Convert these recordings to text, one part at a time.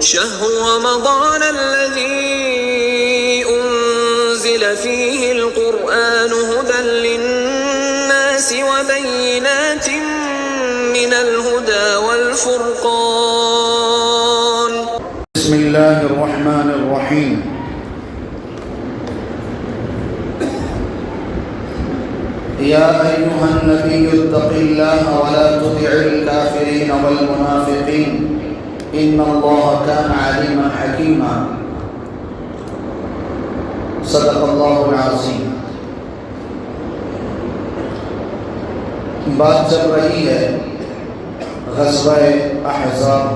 شهر رمضان الذي أنزل فيه القرآن هدى للناس وبينات من الهدى والفرقان. بسم الله الرحمن الرحيم. يا أيها النبي اتق الله ولا تطع الكافرين والمنافقين إن الله كان عليما حكيما. صدق الله العظيم. بات چل رہی ہے غزوہ احزاب،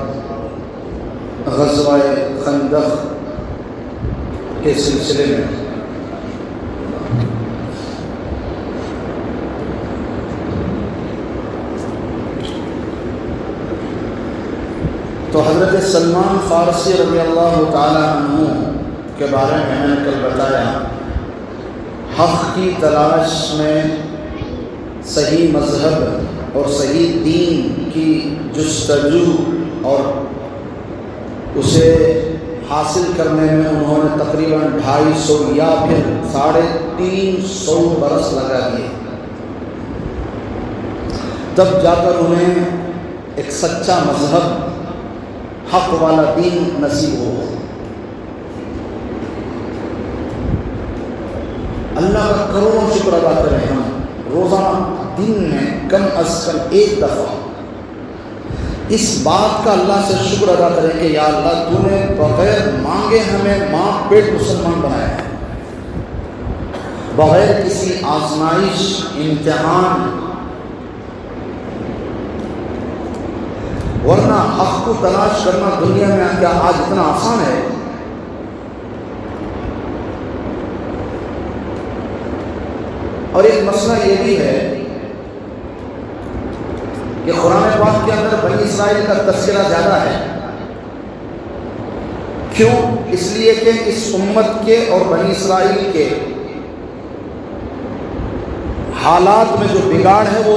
غزوہ خندق کے سلسلے میں. تو حضرت سلمان فارسی رضی اللہ تعالیٰ عنہ کے بارے میں نے کل بتایا، حق کی تلاش میں صحیح مذہب اور صحیح دین کی جستجو اور اسے حاصل کرنے میں انہوں نے تقریباً 250 یا پھر 350 برس لگا دیے، تب جا کر انہیں ایک سچا مذہب، حق والا دین نصیب ہو. اللہ کا کروڑوں شکر ادا کریں ہم روزانہ دن میں کم از کم ایک دفعہ اس بات کا اللہ سے شکر ادا کریں کہ یا اللہ تو نے بغیر مانگے ہمیں ماں پیٹ مسلمان بنایا ہے، بغیر کسی آزمائش امتحان. ورنہ حق کو تلاش کرنا دنیا میں کیا آج اتنا آسان ہے؟ اور ایک مسئلہ یہ بھی ہے کہ قرآن پاک کے اندر بنی اسرائیل کا تذکرہ زیادہ ہے. کیوں؟ اس لیے کہ اس امت کے اور بنی اسرائیل کے حالات میں جو بگاڑ ہے وہ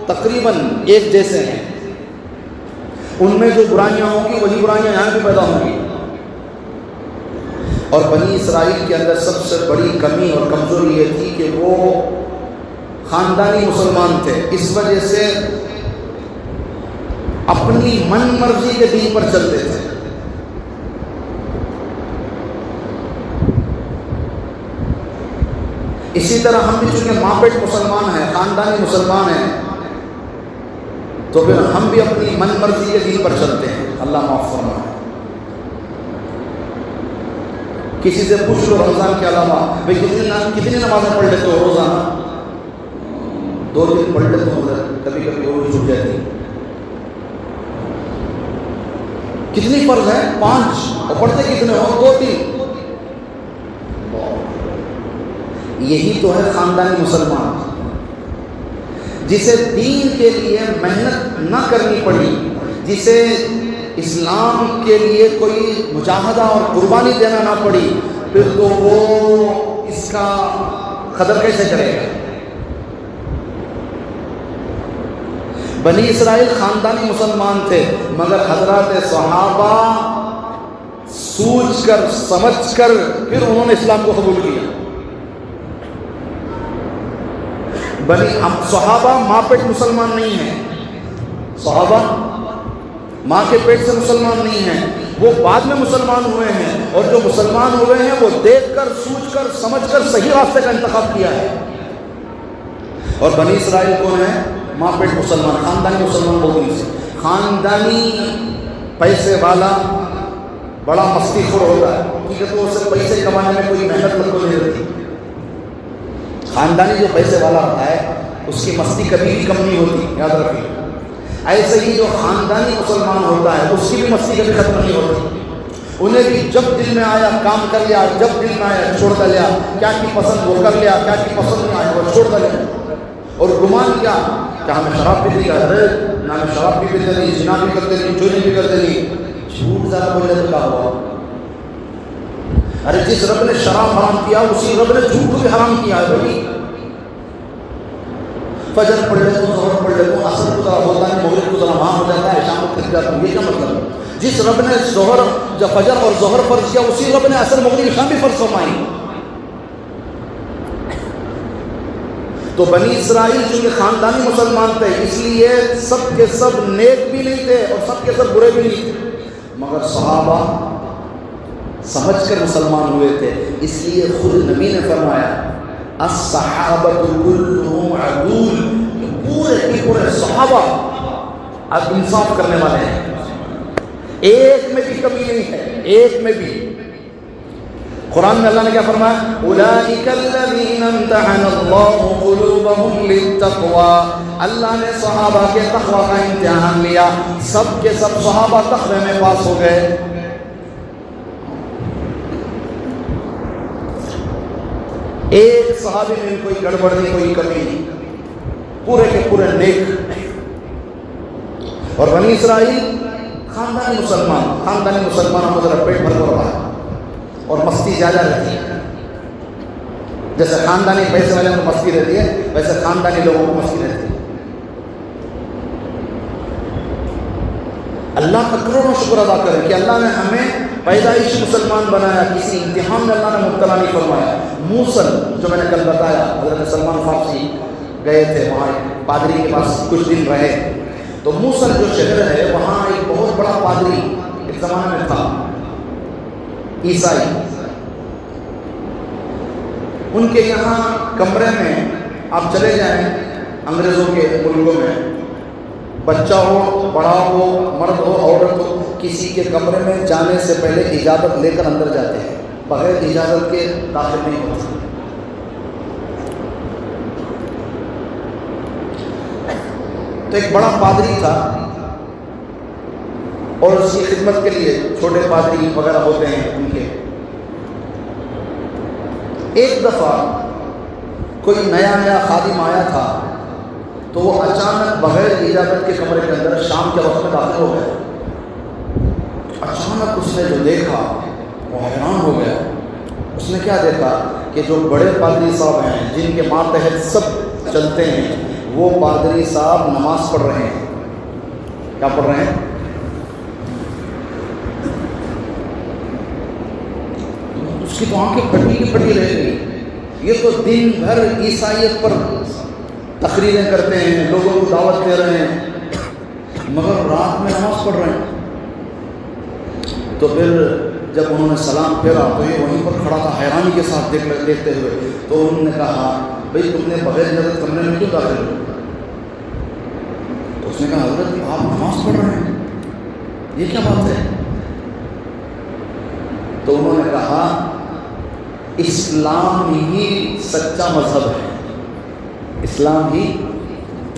تقریباً ایک جیسے ہیں. ان میں جو برائیاں ہوں گی وہی برائیاں یہاں بھی پیدا ہوں گی. اور بنی اسرائیل کے اندر سب سے بڑی کمی اور کمزوری یہ تھی کہ وہ خاندانی مسلمان تھے، اس وجہ سے اپنی من مرضی کے دین پر چلتے تھے. اسی طرح ہم بھی چونکہ ماں پیٹ مسلمان ہیں، خاندانی مسلمان ہیں، تو پھر ہم بھی اپنی من مرضی کے دین پر چلتے ہیں. اللہ معاف فرمائے. کسی سے پوچھ لو رمضان کے علاوہ بھائی کتنی نمازیں پڑھ لیتے ہو روزانہ؟ 2-3 پڑھ لیتے ہو، کبھی کبھی وہ بھی چھوٹ جاتی. کتنی فرض ہے؟ 5. اور پڑھتے کتنے ہو؟ 2-3. یہی تو ہے خاندانی مسلمان، جسے دین کے لیے محنت نہ کرنی پڑی، جسے اسلام کے لیے کوئی مجاہدہ اور قربانی دینا نہ پڑی، پھر تو وہ اس کا قدر کیسے کرے گا؟ بنی اسرائیل خاندانی مسلمان تھے، مگر حضرات صحابہ سوچ کر سمجھ کر پھر انہوں نے اسلام کو قبول کیا. صحابہ ماں پیٹ مسلمان نہیں ہیں، صحابہ ماں کے پیٹ سے مسلمان نہیں ہیں، وہ بعد میں مسلمان ہوئے ہیں، اور جو مسلمان ہوئے ہیں وہ دیکھ کر سوچ کر سمجھ کر صحیح راستے کا انتخاب کیا ہے. اور بنی اسرائیل کون ہے؟ ماں پیٹ مسلمان، خاندانی مسلمان بہت نہیں سے. خاندانی پیسے والا بڑا مستی خور ہوتا ہے، کیونکہ تو اسے پیسے کمانے میں کوئی محنت کو نہیں رہتی. خاندانی جو پیسے والا ہوتا ہے اس کی مستی کبھی بھی کم نہیں ہوتی، یاد رکھیے. ایسے ہی جو خاندانی مسلمان ہوتا ہے اس کی بھی مستی کبھی ختم نہیں ہوتی. انہیں بھی جب دل میں آیا کام کر لیا، جب دل میں آیا چھوڑ دیا، کیا کی پسند وہ کر لیا، کیا کی پسند نہیں آیا وہ چھوڑ دیا. اور گمان کیا کہ ہمیں شراب پینے کا ہے، نہ ہمیں شراب بھی پیتے نہیں، زنا بھی کرتے نہیں، چوری بھی کرتے نہیں. جھوٹ ذرا بولنے تو کیا ہوا؟ ارے جس رب نے شراب حرام کیا اسی رب نے جھوٹ کو بھی حرام کیا ہے. بھائی فجر پڑھ لیتے ہو، ظہر پڑھ پڑھ لیتا ہوں، عصر گزرا ہوتا ہے، مغرب گزرا وہاں ہو جاتا ہے، شام کو تھک جاتا ہوں. یہ کیا مطلب ہے؟ جس رب نے جب فجر اور ظہر فرض کیا، اسی رب نے عصر مغرب شام بھی فرض فرمائی. تو بنی اسرائیل چونکہ خاندانی مسلمان تھے، اس لیے سب کے سب نیک بھی نہیں تھے اور سب کے سب برے بھی نہیں تھے، مگر صحابہ سمجھ کر مسلمان ہوئے تھے. اس لیے خود نبی نے فرمایا الصحابۃ کلھم عدول، پورے کے پورے صحابہ اب انصاف کرنے والے ہیں، ایک میں بھی کمی نہیں ہے، ایک میں بھی. قرآن میں اللہ نے کیا فرمایا؟ اولئک الذین امتحن اللہ قلوبہم للتقوی، اللہ نے صحابہ کے تقوی کا امتحان لیا، سب کے سب صحابہ تقوی میں پاس ہو گئے. ایک صحابی میں کوئی گڑبڑ نہیں، کوئی کمی نہیں، پورے کے پورے نیک. اور بنی اسرائیل خاندانی مسلمانوں کو ذرا پیٹ بھر کر رہا ہے اور مستی زیادہ رہتی ہے. جیسے خاندانی پیسے والے کو مستی رہتی ہے، ویسے خاندانی لوگوں کو مستی رہتی ہے. اللہ کا کروڑوں شکر ادا کریں کہ اللہ نے ہمیں پیدائش مسلمان بنایا، کسی امتحان میں اللہ نے مبتلا نہیں فرمایا. موصل جو میں نے کل بتایا، حضرت سلمان فارسی گئے تھے، وہاں پادری کے پاس کچھ دن رہے. تو موصل جو شہر ہے، وہاں ایک بہت بڑا پادری ایک زمانے میں تھا، عیسائی. ان کے یہاں کمرے میں آپ چلے جائیں انگریزوں کے ملکوں میں، بچہ ہو، بڑا ہو، مرد ہو، عورت ہو، کسی کے کمرے میں جانے سے پہلے اجازت لے کر اندر جاتے ہیں، بغیر اجازت کے داخل نہیں ہوتے. تو ایک بڑا پادری تھا اور اس کی خدمت کے لیے چھوٹے پادری وغیرہ ہوتے ہیں ان کے. ایک دفعہ کوئی نیا خادم آیا تھا تو وہ اچانک بغیر اجازت کے کمرے کے اندر شام کے وقت میں داخل ہو گیا. اچانک اس نے جو دیکھا وہ حیران ہو گیا. اس نے کیا دیکھا کہ جو بڑے پادری صاحب ہیں، جن کے ماتحت سب چلتے ہیں، وہ پادری صاحب نماز پڑھ رہے ہیں. کیا پڑھ رہے ہیں؟ اس کی تو آنکھیں پھٹی کی پھٹی رہ گئی. یہ تو دن بھر عیسائیت پر تقریریں کرتے ہیں، لوگوں کو دعوت دے رہے ہیں، مگر رات میں نماز پڑھ رہے ہیں. تو پھر جب انہوں نے سلام پھیرا تو یہ وہیں پر کھڑا تھا حیرانی کے ساتھ دیکھتے ہوئے. تو انہوں نے کہا بھئی تم نے بغیر اجازت کمرے میں کیوں داخل ہو؟ تو اس نے کہا حضرت آپ نماز پڑھ رہے ہیں، یہ کیا بات ہے؟ تو انہوں نے کہا اسلام ہی سچا مذہب ہے، اسلام ہی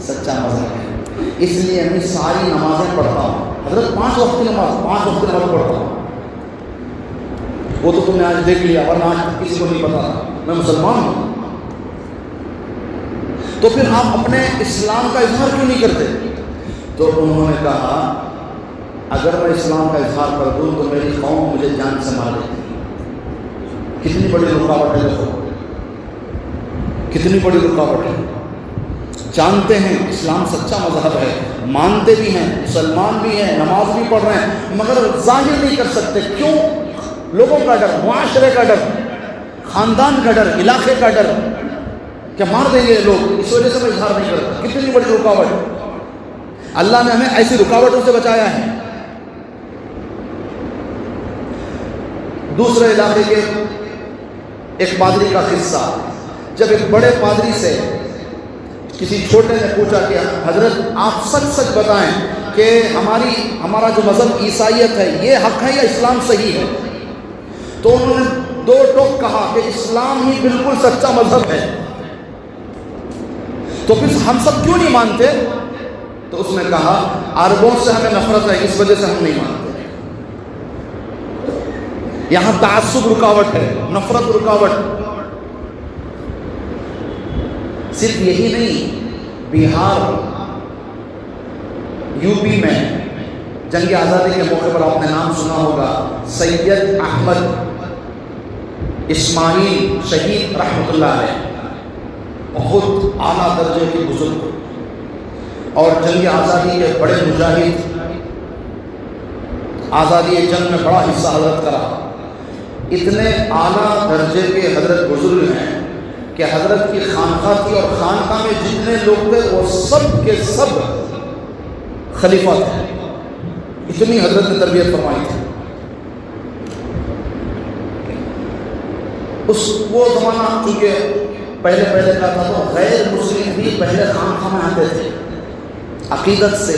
سچا مذہب ہے، اس لیے میں ساری نمازیں پڑھتا ہوں. حضرت 5 وقت کی نماز پڑھتا ہوں. وہ تو تم نے آج دیکھ لیا، ورنہ آج کسی کو نہیں پتا تھا میں مسلمان ہوں. تو پھر آپ اپنے اسلام کا اظہار کیوں نہیں کرتے؟ تو انہوں نے کہا اگر میں اسلام کا اظہار کر دوں تو میری قوم مجھے جان سے مار دے گی. کتنی بڑی رکاوٹ ہے، دیکھو کتنی بڑی رکاوٹ ہے. جانتے ہیں اسلام سچا مذہب ہے، مانتے بھی ہیں، مسلمان بھی ہیں، نماز بھی پڑھ رہے ہیں، مگر ظاہر نہیں کر سکتے. کیوں؟ لوگوں کا ڈر، معاشرے کا ڈر، خاندان کا ڈر، علاقے کا ڈر کہ مار دیں گے لوگ، اس وجہ سے میں اظہار نہیں کرتا. کتنی بڑی رکاوٹ. اللہ نے ہمیں ایسی رکاوٹوں سے بچایا ہے. دوسرے علاقے کے ایک پادری کا قصہ. جب ایک بڑے پادری سے کسی چھوٹے نے پوچھا کہ حضرت آپ سچ بتائیں کہ ہمارا جو مذہب عیسائیت ہے یہ حق ہے یا اسلام صحیح ہے؟ تو انہوں نے 2 ٹوک کہا کہ اسلام ہی بالکل سچا مذہب ہے. تو پھر ہم سب کیوں نہیں مانتے؟ تو اس نے کہا عربوں سے ہمیں نفرت ہے، اس وجہ سے ہم نہیں مانتے. یہاں تعصب رکاوٹ ہے، نفرت رکاوٹ. صرف یہی نہیں، بہار، یو پی میں جنگ آزادی کے موقع پر آپ نے نام سنا ہوگا، سید احمد اسماعیل شہید رحمۃ اللہ علیہ، بہت اعلیٰ درجے کے بزرگ. اور جنگ آزادی کے بڑے مجاہد، آزادی جنگ میں بڑا حصہ حضرت کا رہا. اتنے اعلیٰ درجے کے حضرت بزرگ ہیں کہ حضرت کی خانقاہ تھی اور خانقاہ میں جتنے لوگ تھے وہ سب کے سب خلیفہ تھے. اتنی حضرت نے تربیت فرمائی تھی. وہ زمانہ چونکہ پہلے کا تھا تو غیر مسلم بھی پہلے خانقاہ میں آتے تھے عقیدت سے.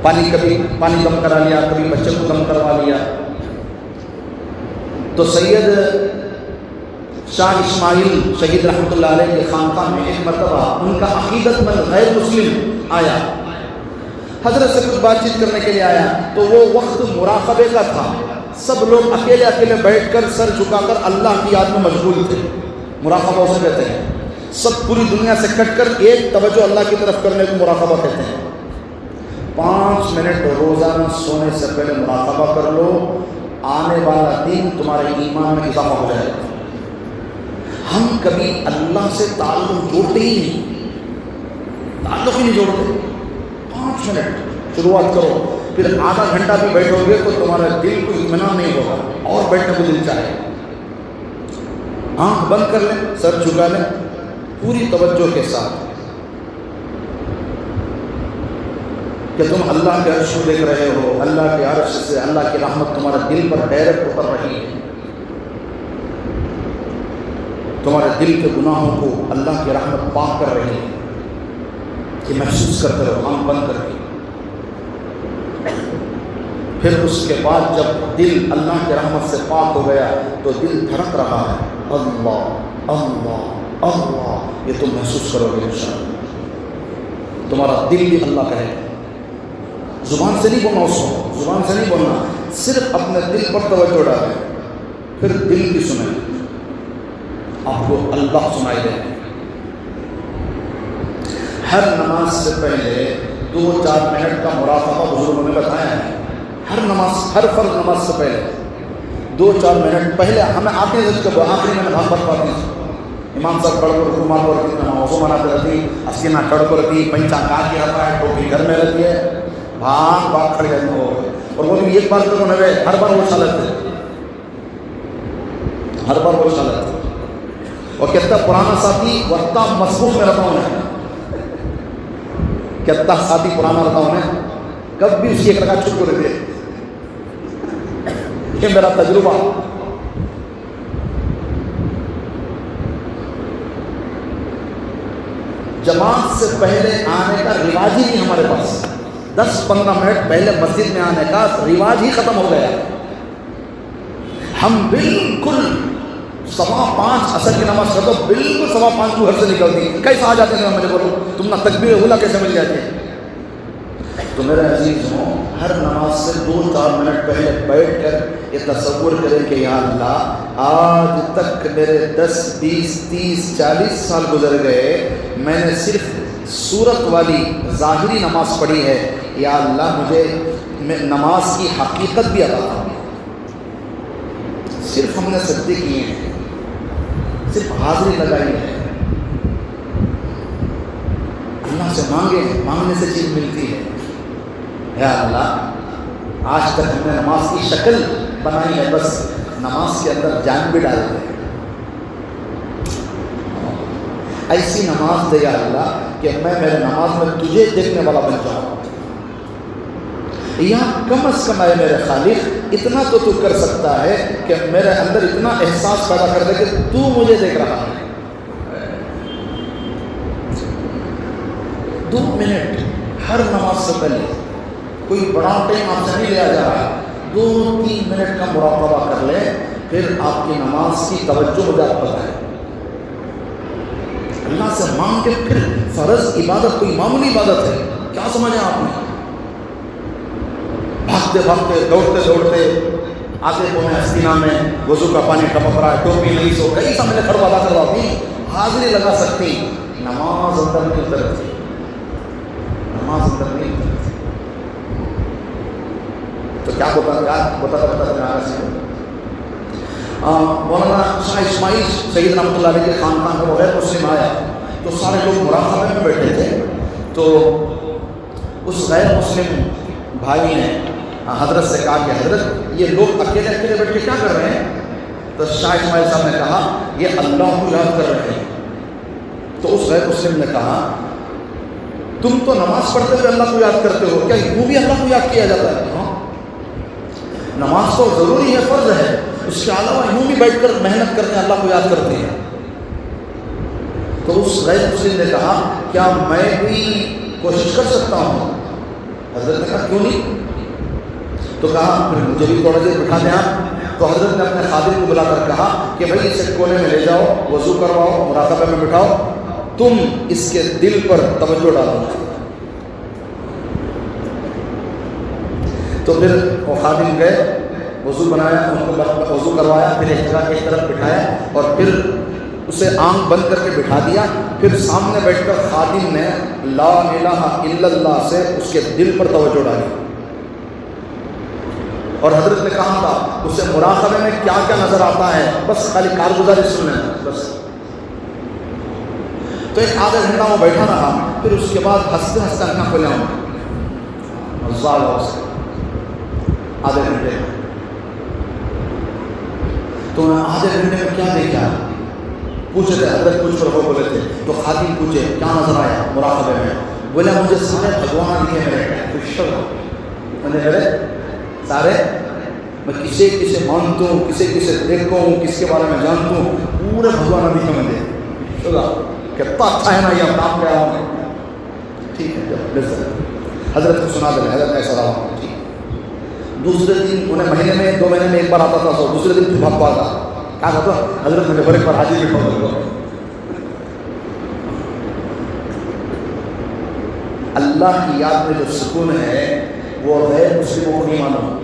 کبھی پانی دم کرا لیا، کبھی بچے کو دم کروا لیا. تو سید شاہ اسماعیل شہید رحمۃ اللہ علیہ کے خانقاہ میں ایک مرتبہ ان کا عقیدت مند غیر مسلم آیا، حضرت سے کچھ بات چیت کرنے کے لیے آیا. تو وہ وقت مراقبے کا تھا، سب لوگ اکیلے بیٹھ کر سر جھکا کر اللہ کی یاد میں مشغول تھے. مراقبہ اسے کہتے ہیں. سب پوری دنیا سے کٹ کر ایک توجہ اللہ کی طرف کرنے کو مراقبہ کہتے ہیں. 5 منٹ روزانہ سونے سے پہلے مراقبہ کر لو، آنے والا دن تمہارے ایمان میں اضافہ ہو جائے گا. ہم کبھی اللہ سے تعلق جوڑتے ہی نہیں، تعلق ہی نہیں جوڑتے. 5 منٹ شروعات کرو، پھر آدھا گھنٹہ بھی بیٹھو گے تو تمہارا دل کو اطمینان نہیں ہوگا اور بیٹھنے کو دل چاہے. آنکھ بند کر لیں، سر جھکا لیں پوری توجہ کے ساتھ کہ تم اللہ کے عرش کو دیکھ رہے ہو. اللہ کے عرش سے اللہ کی رحمت تمہارے دل پر ڈائریکٹ اتر رہی ہے. تمہارے دل کے گناہوں کو اللہ کی رحمت پاک کر رہی ہے. کہ محسوس کرتے رہو آنکھ بند کر کے. پھر اس کے بعد جب دل اللہ کی رحمت سے پاک ہو گیا تو دل دھڑک رہا ہے. اللہ اللہ اللہ، یہ تم محسوس کرو گے انشاءاللہ. تمہارا دل بھی اللہ کہے گا. زبان سے نہیں بولنا، اس کو زبان سے نہیں بولنا، صرف اپنے دل پر توجہ ڈالیں. پھر دل کی سنیں، آپ کو اللہ سنائی دیں. ہر نماز سے پہلے 2-4 منٹ کا مراقبہ بزرگوں نے بتایا ہے. ہر فرض نماز سے پہلے 2-4 منٹ پہلے ہمیں آتے ہیں. جب آخری میں بھاگ بھاگ پاتی امام صاحب کڑ کر حکومت کرتی، موضوع بناتے رہتی، اسکینہ کڑ کر رہتی، پنچا کاٹ کے رہتا ہے، ٹوپی گھر میں رہتی ہے، بھاگ بھاگ کھڑے رہتے ہو. اور وہ بھی ایک بار تو نوے ہر بار وہ چالت ہے، ہر بار وہ چالت ہے. اور کہتا پرانا ساتھی وقتا مصروف میں رہتا ہوں میں، کہتا ساتھی پرانا رہتا ہوں میں، کب بھی اس کی ایک رکعت چھوٹ کر دے. یہ میرا تجربہ. جماعت سے پہلے آنے کا رواج ہی نہیں ہمارے پاس. 10-15 منٹ پہلے مسجد میں آنے کا رواج ہی ختم ہو گیا. ہم بالکل 5:15 عصر کی نماز کرتے ہو، بالکل 5:15 تو گھر سے نکلتی. کیسا آ جاتے ہیں مجھے بولو، تم نہ تکبیر اولیٰ کیسے مل جاتی ہے. تو میرے عزیز ہوں، ہر نماز سے 2-4 منٹ پہلے بیٹھ کر یہ تصور کریں کہ یا اللہ آج تک میرے 10-20-30-40 سال گزر گئے، میں نے صرف صورت والی ظاہری نماز پڑھی ہے. یا اللہ مجھے نماز کی حقیقت بھی عطا فرما. صرف ہم نے سجدے کیے ہیں، صرف حاضری لگائی ہے. اللہ سے مانگنے سے چیز ملتی ہے. یا اللہ آج تک ہم نے نماز کی شکل بنائی ہے، بس نماز کے اندر جان بھی ڈال دیں. ایسی نماز دے یا اللہ کہ میں میرے نماز میں تجھے دیکھنے والا بن جاؤں. یا کم از کم ہے میرے خالق اتنا تو کر سکتا ہے کہ میرے اندر اتنا احساس پیدا کر دے کہ تو مجھے دیکھ رہا ہے. 2 منٹ ہر نماز سے پہلے، کوئی بڑا ٹائم آپ سے نہیں لیا جا رہا، 2-3 منٹ کا مراقبہ کر لیں. پھر آپ کی نماز کی توجہ مجھے آپ پتہ ہے. اللہ سے مانگ کے پھر فرض عبادت کوئی معمولی عبادت ہے کیا سمجھیں آپ نے. بھاگتے بھاگتے دوڑتے آتے کونے اسکینہ میں وضو کا پانی ٹپک رہا ہے، ٹوپی نہیں سو کئی سا میں نے کھڑوا ادا کرواتی، حاضری لگا سکتی. نماز اندر نہیں اترتی، نماز اندر نہیں اترتی. تو کیا بتا مولانا شاہ اسماعیل سید رحمۃ اللہ علیہ کے خاندان میں غیر مسلم آیا تو سارے لوگ مراقبے میں بیٹھے تھے. تو اس غیر مسلم بھائی نے حضرت سے کہا کہ حضرت یہ لوگ اکیلے اکیلے بیٹھ کے کیا کر رہے ہیں؟ تو شاہ اسماعیل صاحب نے کہا یہ اللہ کو یاد کر رہے ہیں۔ تو اس غیر مسلم نے کہا تم تو نماز پڑھتے ہوئے اللہ کو یاد کرتے ہو، کیا یوں بھی اللہ کو یاد کیا جاتا ہے؟ ہاں، نماز تو ضروری ہے، فرض ہے، اس کے علاوہ یوں بھی بیٹھ کر محنت کرتے ہیں، اللہ کو یاد کرتے ہیں۔ تو اس غیر مسلم نے کہا کیا میں بھی کوشش کر سکتا ہوں؟ حضرت نے کہا کیوں نہیں؟ تو کہا پھر مجھے بھی تھوڑا دیر بٹھا دیں آپ۔ تو حضرت نے اپنے خادم کو بلا کر کہا کہ بھائی اسے کونے میں لے جاؤ، وضو کرواؤ، مراقبہ میں بٹھاؤ، تم اس کے دل پر توجہ ڈالو۔ تو پھر وہ خادم گئے، وضو بنایا، ان کو وضو کروایا، پھر ایک جگہ ایک طرف بٹھایا اور پھر اسے آنکھ بند کر کے بٹھا دیا۔ پھر سامنے بیٹھ کر خادم نے لا الہ الا اللہ سے اس کے دل پر توجہ ڈالی، اور حضرت نے کہا تھا اسے مراقبے میں کیا کیا نظر آتا ہے، بس خالی کارگزاری سننا ہے بس۔ تو ایک آدھا گھنٹہ وہ بیٹھا رہا، پھر اس کے بعد ہنستے ہنستے آنکھیں کھولے آدھے گھنٹے میں۔ تو میں آدھے گھنٹے میں کیا دیکھا پوچھے تھے حضرت، کچھ پر وہ بولے تھے۔ تو خادم پوچھے کیا نظر آیا مراقبے میں؟ بولے مجھے سارے بھگوان دکھے میرے سارے، میں کسے کسے مانتا ہوں، کسے کسے دیکھتا ہوں، کس کے بارے میں جانتا ہوں، پورے بھگوان دکھے مجھے۔ کتنا اچھا ہے نا یہ کام کیا ہوں۔ ٹھیک ہے، حضرت کو سنا دے، حضرت ایسا رہا ہوں۔ دوسرے دن انہیں مہینے میں 2 مہینے میں ایک بار آتا تھا، تو دوسرے دن پھر بھاگتا تھا، کیا کہتا حضرت مجھے بڑے پر حاضر بٹھاؤ۔ اللہ کی یاد میں جو سکون ہے وہ غیر مسلموں کو نہیں معلوم۔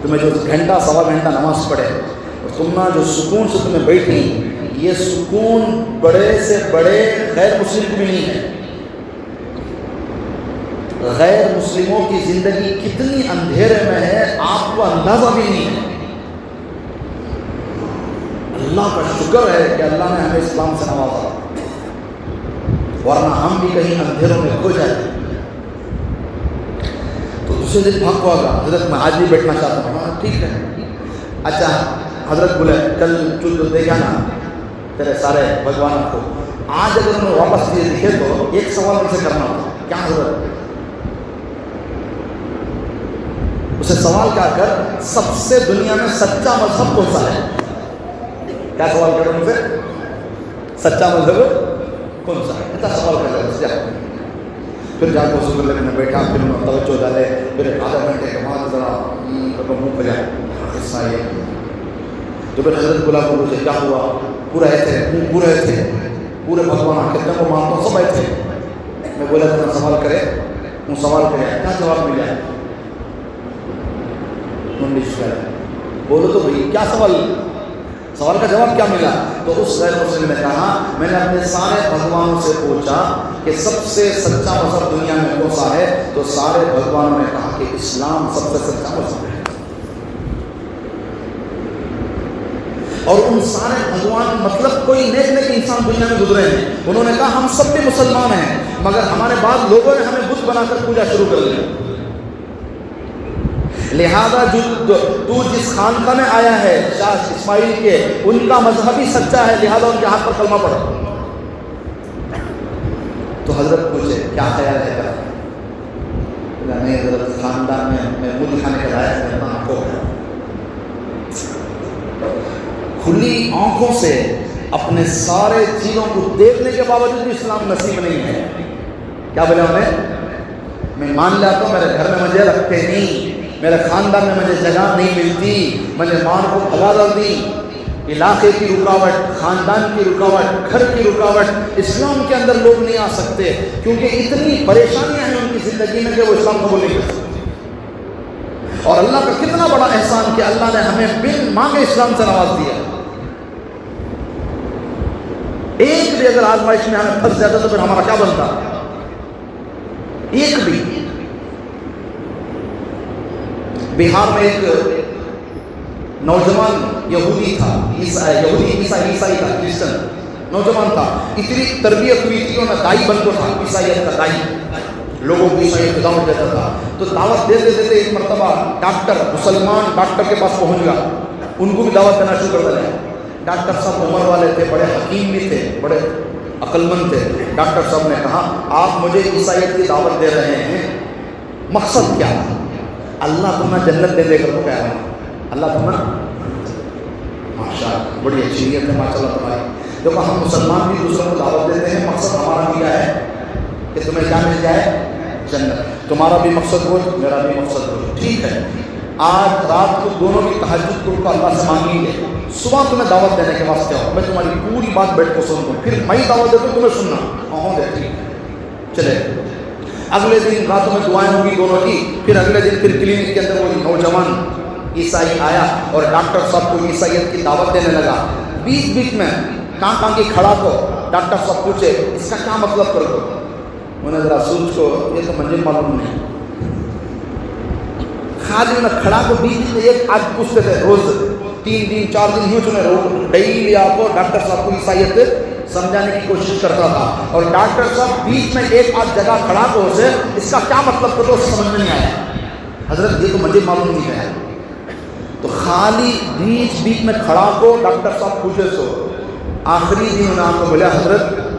تمہیں جو گھنٹہ سوا گھنٹہ نماز پڑھے اور تم نہ جو سکون سے تمہیں بیٹھی، یہ سکون بڑے سے بڑے غیر مسلم کو بھی نہیں ہے۔ غیر مسلموں کی زندگی کتنی اندھیرے میں ہے آپ کو اندازہ بھی نہیں ہے۔ اللہ کا شکر ہے کہ اللہ نے ہمیں اسلام سے نوازا، ورنہ ہم بھی کہیں اندھیروں میں کھو جائیں۔ تو دوسرے دن بھاگ کو آگا، حضرت میں آج بھی بیٹھنا چاہتا ہوں۔ ہاں ٹھیک ہے، اچھا حضرت بولے کل جو دیکھا نا تیرے سارے بھگوانوں کو، آج اگر انہیں واپس دیے دکھے تو ایک سوال ان سے کرنا ہوتا، کیا حضرت؟ اسے سوال کیا کر سب سے دنیا میں سچا مذہب کون سا ہے؟ کیا سوال کر ان سے؟ سچا مذہب کون سا ہے؟ ایسا سوال کر رہے ہیں۔ پھر جا کے وضو کرنے میں بیٹھا، پھر انہوں نے توجہ ڈالے، پھر ایک آدھا گھنٹے کے بعد ذرا منہ کھلا قصہ یہ۔ تو پھر حضرت بلا کو مجھے کیا ہوا؟ پورے تھے، پورے تھے، پورے بھگوان کتنے کو مانتا ہوں سب آئے تھے۔ میں بولا تھا سوال کرے، وہ سوال کرے کیا جواب ملا؟ بولو تو بھائی کیا سوال کا جواب کیا ملا؟ تو اس غیر مسلم نے کہا میں نے اپنے سارے بھگوانوں سے پوچھا کہ سب سے سچا مذہب دنیا میں کون سا ہے؟ تو سارے بھگوانوں نے کہا کہ اسلام سب سے سچا مذہب ہے۔ اور ان سارے بھگوان مطلب کوئی نیک نیک انسان دنیا میں گزرے ہیں، انہوں نے کہا ہم سب بھی مسلمان ہیں، مگر ہمارے بعد لوگوں نے ہمیں بت بنا کر پوجا شروع کر دی، لہذا تو جس خانقاہ میں آیا ہے شاہ اسماعیل کے، ان کا مذہب ہی سچا ہے، لہذا ان کے ہاتھ پر کلمہ پڑھو۔ تو حضرت پوچھے کیا خیال ہے کرا؟ نہیں حضرت خاندان میں منہ دکھانے کا لایا ہے، آنکھوں کھلی آنکھوں سے اپنے سارے چیزوں کو دیکھنے کے باوجود بھی اسلام نصیب نہیں ہے۔ کیا بولے انہیں؟ میں مان لیتا ہوں میرے گھر میں مجھے رکھتے نہیں، میرے خاندان میں مجھے جگہ نہیں ملتی، میں نے ماں کو بھگا ڈال دی، علاقے کی رکاوٹ، خاندان کی رکاوٹ، گھر کی رکاوٹ، اسلام کے اندر لوگ نہیں آ سکتے کیونکہ اتنی پریشانیاں ہیں ان کی زندگی میں کہ وہ اسلام قبول نہیں کر سکتے۔ اور اللہ کا کتنا بڑا احسان کہ اللہ نے ہمیں بن مانگے اسلام سے نواز دیا۔ ایک بھی اگر آزمائش میں ہمیں پھنس جاتا تو پھر ہمارا کیا بنتا؟ ایک بھی۔ بہار میں ایک نوجوان یہودی تھا، عیسائی تھا، کرسچن، نوجوان تھا, اتنی تربیت ہوئی تھی, انہیں دائی بن کو تھا, عیسائیت کا دائی, لوگوں کو عیسائیت کی دعوت دیتا تھا. تو دعوت دیتے دیتے ایک مرتبہ ڈاکٹر, مسلمان ڈاکٹر کے پاس پہنچ گیا, ان کو بھی دعوت دینا شروع کر دیا. ڈاکٹر صاحب عمر والے تھے, بڑے حکیم بھی تھے, بڑے عقل مند تھے. ڈاکٹر صاحب نے کہا آپ مجھے عیسائیت کی دعوت دے رہے ہیں, مقصد کیا؟ اللہ تمہیں جنت دے دے کر تو کہہ رہا ہوں, اللہ تمہیں, ماشاء اللہ بڑی اچھی نیت ہے ماشاء اللہ تمہاری. دیکھو ہم مسلمان بھی دوسروں کو دعوت دیتے ہیں, مقصد ہمارا بھی کیا ہے کہ تمہیں کیا مل جائے؟ جنت. تمہارا بھی مقصد ہو, میرا بھی مقصد ہو, ٹھیک ہے. آج رات کو دونوں کی تہجد کو اللہ سے مانگیں گے, صبح تمہیں دعوت دینے کے واسطے ہو, میں تمہاری پوری بات بیٹھ کو سن دوں, پھر میں ہی دعوت دیتا ہوں, تمہیں سننا ہوں دے, ٹھیک ہے چلے. اگلے دن راتوں میں دعائیں ہوگی دونوں کی. پھر اگلے دن پھر کلینک کے اندر وہ نوجوان عیسائی آیا اور ڈاکٹر صاحب کو عیسائیت کی دعوت دینے لگا. بیچ بیچ میں کہاں کی کھڑا کو ڈاکٹر صاحب پوچھے اس کا کیا مطلب کر دو. انہیں ذرا سوچ کو, یہ تو منزل معلوم نہیں. خالی میں کھڑا کو بیچ میں ایک آج پوچھتے تھے, روز 3 دن 4 دن ہی چنے روز ڈیلی آپ کو ڈاکٹر صاحب کو عیسائیت سمجھانے کی کوشش کرتا تھا. اور ڈاکٹر صاحب بیچ میں ایک آدھ جگہ کھڑا کو اسے اس کا کیا مطلب کر دو, سمجھ میں نہیں آیا. حضرت یہ تو منزل معلوم نہیں ہے. تو خالی بیچ بیچ میں کھڑا کو ڈاکٹر صاحب پوچھے سو. آخری دن انہوں نے آپ کو بولا حضرت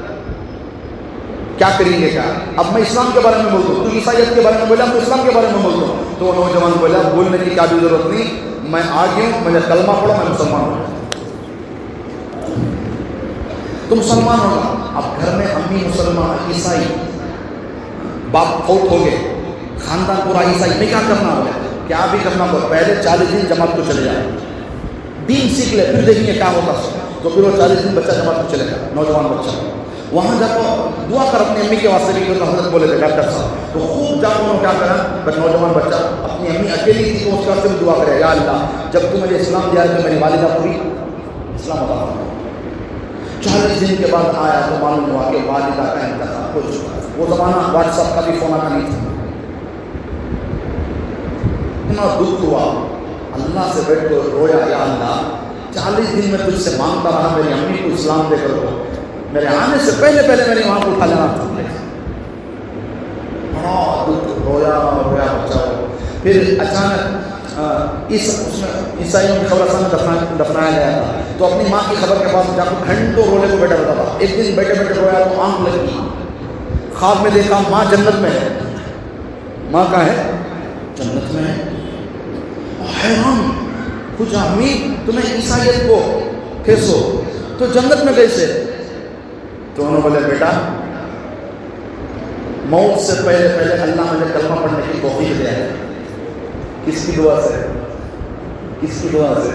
کیا کریں گے, کیا اب میں اسلام کے بارے میں بولتا ہوں, تو عیسائیت کے بارے میں بولا, میں اسلام کے بارے میں بولتا ہوں. تو وہ نوجوان بولا بولنے کی کیا بھی ضرورت نہیں, میں آ گیا ہوں, مجھے کلمہ پڑھو, میں مسلمان ہوں. تو مسلمان ہوگا. اب گھر میں امی مسلمان عیسائی, باپ فوت ہو گئے, خاندان پورا عیسائی, میں کیا کرنا ہوگا, کیا بھی کرنا ہوگا, پہلے 40 دن جماعت کو چلے جائے, دین سیکھ لے, پھر دیکھیں گے کیا ہوتا. تو پھر وہ 40 دن بچہ جماعت کو چلے گا, نوجوان بچہ. وہاں جا کر دعا کر اپنی امی کے واسطے بھی, کیونکہ حضرت بولے تھے ڈاکٹر صاحب. تو خوب جا کر انہوں نے کیا کرا, بس نوجوان بچہ اپنی امی اکیلی تھی تو اس کے واسطے بھی دعا کرے, یا اللہ جب تو مجھے اسلام دیا ہے تو میری والدہ پوری اسلام عطا فرما. 40 دن کے بعد آیا تو معلوم ہوا کہ والدہ کا انتقال ہو چکا. وہ زمانہ واٹس ایپ کا بھی فون آنا نہیں تھا. اتنا دکھ ہوا, اللہ سے بیٹھ کر رویا, یا اللہ 40 دن میں تجھ سے مانگتا رہا, میری امی کو اسلام دے کر دو, میرے آنے سے پہلے میری وہاں کو اٹھا لینا تھا. بڑا دکھ, رویا رویا بچہ. پھر اچانک اس میں عیسائیوں کی خبر دفنایا گیا تھا. تو اپنی ماں کی خبر کے پاس جا کر گھنٹوں رونے کو بیٹھا رہتا تھا. ایک دن بیٹھے بیٹھے رویا تو آنکھ لگی, خواب میں دیکھا ماں جنت میں ہے. ماں کہاں ہے؟ جنت میں ہے. حیران پوچھا امی تمہیں عیسائیت کو کیسو, تو جنت میں کیسے؟ تو انہوں نے بولے بیٹا موت سے پہلے اللہ مجھے کلمہ پڑھنے کی توفیق دیا ہے. کس کی دعا سے؟ کس کی دعا سے؟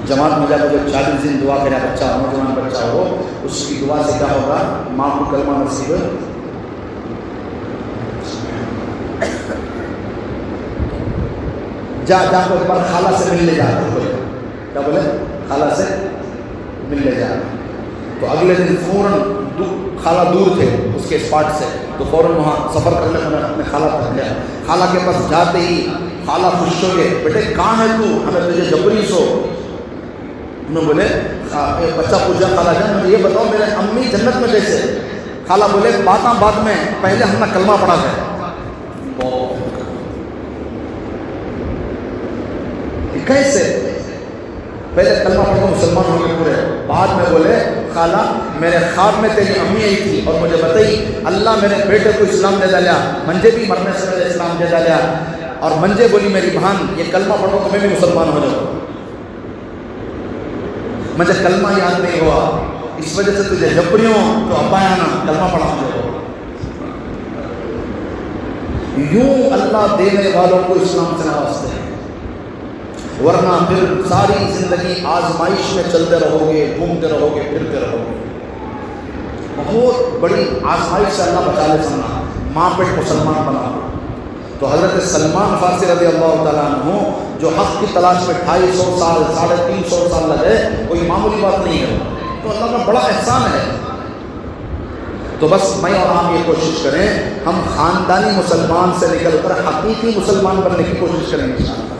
جماعت میں جا کر جو 40 دن دعا کرا بچہ, نوجوان بچہ ہو, اس کی دعا سے کیا ہوگا, ماں کو کلمہ نصیب ہے. جا کر ایک بار خالہ سے ملنے جا رہا. کیا بولے؟ خالہ سے ملنے جا رہا. تو اگلے دن فوراً خالہ دور تھے اس کے اسپاٹ سے, تو فوراً وہاں سفر کرنے میں اپنے خالہ تک گیا. خالہ کے پاس جاتے ہی خالہ خوش ہو گئے, بیٹے کہاں ہے تو, ہمیں تجھے جبری سو. انہوں بولے, بچہ پوچھا خالہ جان مجھے یہ بتاؤ میرے امی جنت میں کیسے؟ خالہ بولے بات میں پہلے ہم نے کلمہ پڑھا ہے. کیسے؟ پہلے کلمہ پڑھ کر مسلمان ہو گئے پورے. بعد میں بولے خالہ میرے خواب میں تیری امی آئی تھی اور مجھے بتائی اللہ میرے بیٹے کو اسلام دے ڈالیا, منجے بھی مرنے سے پہلے اسلام دے ڈالیا. اور منجے بولی میری بہن یہ کلمہ پڑھو تو میں بھی مسلمان ہو جاؤں. مجھے کلمہ یاد نہیں ہوا, اس وجہ سے تجھے جبریوں تو ابا آنا کلمہ پڑھا مجھے. یوں اللہ دینے والوں کو اسلام سے نوازتے ہیں, ورنہ پھر ساری زندگی آزمائش میں چلتے رہو گے, گھومتے رہو گے, پھرتے رہو گے. بہت بڑی آزمائش سے اللہ بچا لے. سننا ماں پیٹ مسلمان بنا. تو حضرت سلمان فارسی رضی اللہ تعالیٰ عنہ جو حق کی تلاش میں 250 سال 350 سال لگے, کوئی معمولی بات نہیں ہے. تو اللہ کا بڑا احسان ہے. تو بس میں اور آپ یہ کوشش کریں ہم خاندانی مسلمان سے نکل کر حقیقی مسلمان بننے کی کوشش کریں انشاءاللہ.